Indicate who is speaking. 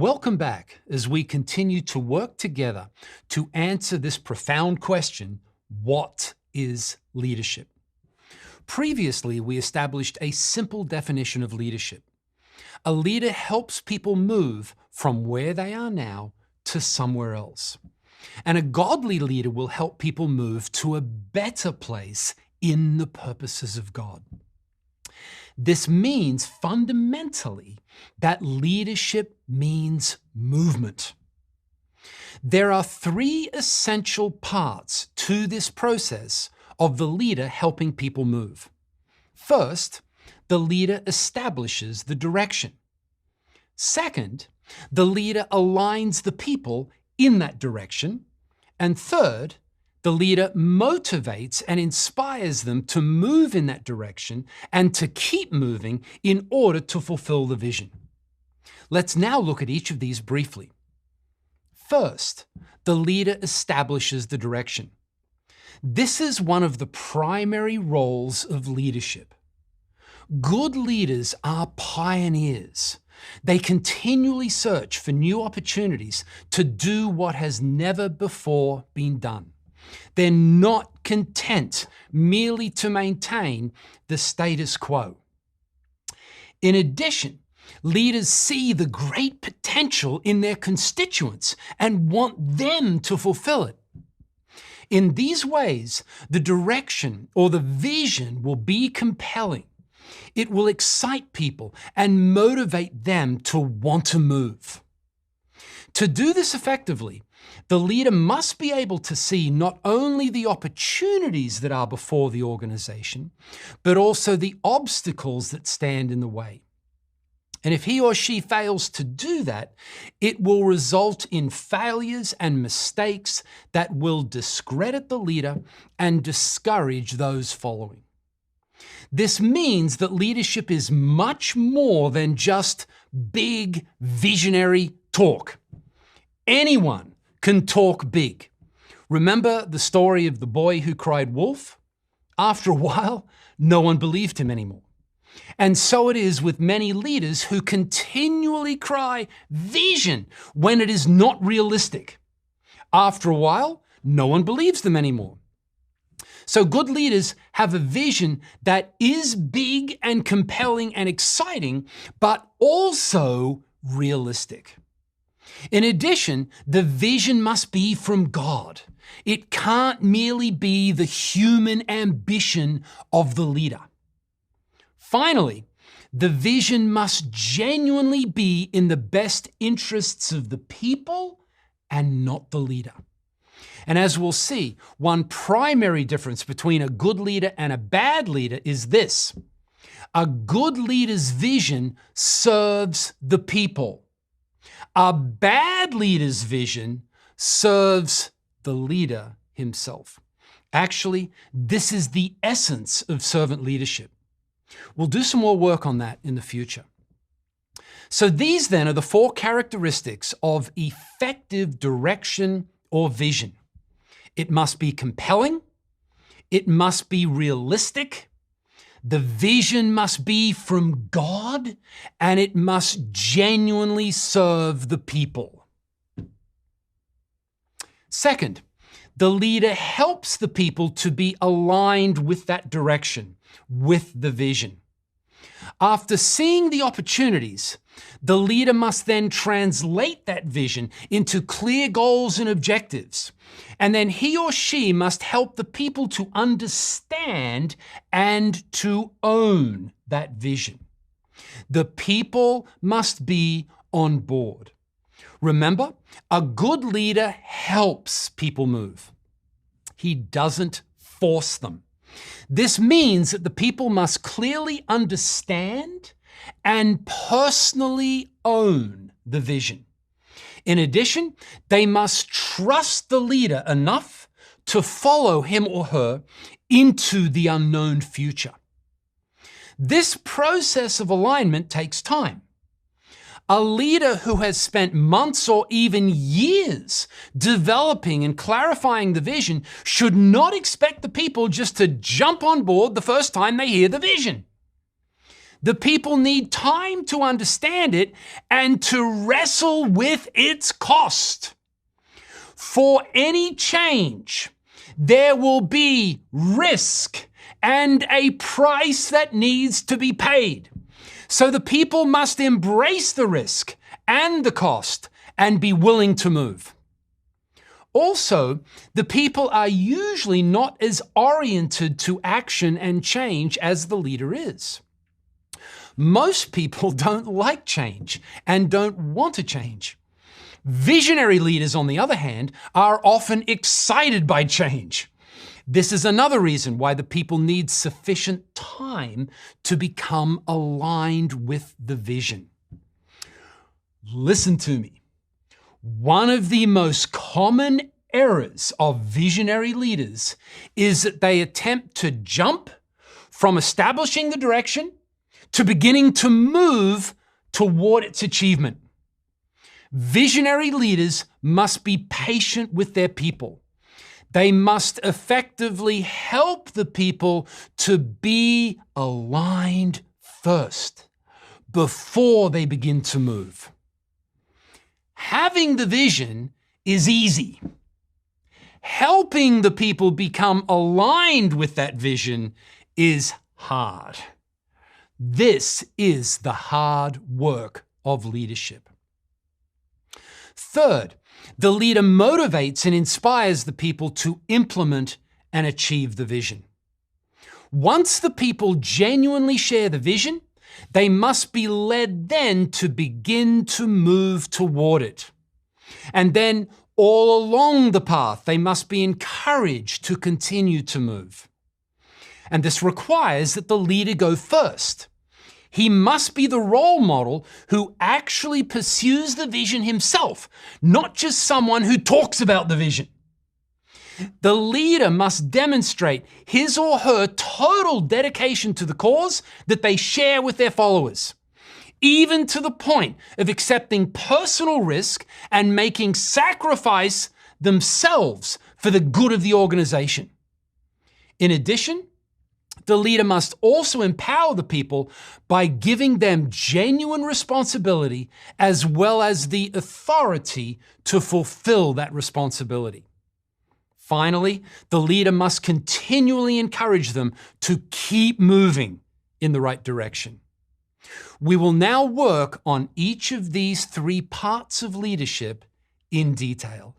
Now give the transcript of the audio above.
Speaker 1: Welcome back as we continue to work together to answer this profound question: what is leadership? Previously, we established a simple definition of leadership. A leader helps people move from where they are now to somewhere else. And a godly leader will help people move to a better place in the purposes of God. This means fundamentally that leadership means movement. There are three essential parts to this process of the leader helping people move. First, the leader establishes the direction. Second, the leader aligns the people in that direction. And third, the leader motivates and inspires them to move in that direction and to keep moving in order to fulfill the vision. Let's now look at each of these briefly. First, the leader establishes the direction. This is one of the primary roles of leadership. Good leaders are pioneers. They continually search for new opportunities to do what has never before been done. They're not content merely to maintain the status quo. In addition, leaders see the great potential in their constituents and want them to fulfill it. In these ways, the direction or the vision will be compelling. It will excite people and motivate them to want to move. To do this effectively, the leader must be able to see not only the opportunities that are before the organization, but also the obstacles that stand in the way. And if he or she fails to do that, it will result in failures and mistakes that will discredit the leader and discourage those following. This means that leadership is much more than just big visionary talk. Anyone can talk big. Remember the story of the boy who cried wolf? After a while, no one believed him anymore. And so it is with many leaders who continually cry vision when it is not realistic. After a while, no one believes them anymore. So good leaders have a vision that is big and compelling and exciting, but also realistic. In addition, the vision must be from God. It can't merely be the human ambition of the leader. Finally, the vision must genuinely be in the best interests of the people and not the leader. And as we'll see, one primary difference between a good leader and a bad leader is this: a good leader's vision serves the people. A bad leader's vision serves the leader himself. Actually, this is the essence of servant leadership. We'll do some more work on that in the future. So these then are the four characteristics of effective direction or vision. It must be compelling, it must be realistic, the vision must be from God, and it must genuinely serve the people. Second, the leader helps the people to be aligned with that direction, with the vision. After seeing the opportunities, the leader must then translate that vision into clear goals and objectives. And then he or she must help the people to understand and to own that vision. The people must be on board. Remember, a good leader helps people move. He doesn't force them. This means that the people must clearly understand and personally own the vision. In addition, they must trust the leader enough to follow him or her into the unknown future. This process of alignment takes time. A leader who has spent months or even years developing and clarifying the vision should not expect the people just to jump on board the first time they hear the vision. The people need time to understand it and to wrestle with its cost. For any change, there will be risk and a price that needs to be paid. So the people must embrace the risk and the cost and be willing to move. Also, the people are usually not as oriented to action and change as the leader is. Most people don't like change and don't want to change. Visionary leaders, on the other hand, are often excited by change. This is another reason why the people need sufficient time to become aligned with the vision. Listen to me. One of the most common errors of visionary leaders is that they attempt to jump from establishing the direction to beginning to move toward its achievement. Visionary leaders must be patient with their people. They must effectively help the people to be aligned first, before they begin to move. Having the vision is easy. Helping the people become aligned with that vision is hard. This is the hard work of leadership. Third, the leader motivates and inspires the people to implement and achieve the vision. Once the people genuinely share the vision, they must be led then to begin to move toward it. And then all along the path, they must be encouraged to continue to move. And this requires that the leader go first. He must be the role model who actually pursues the vision himself, not just someone who talks about the vision. The leader must demonstrate his or her total dedication to the cause that they share with their followers, even to the point of accepting personal risk and making sacrifice themselves for the good of the organization. In addition, the leader must also empower the people by giving them genuine responsibility as well as the authority to fulfill that responsibility. Finally, the leader must continually encourage them to keep moving in the right direction. We will now work on each of these three parts of leadership in detail.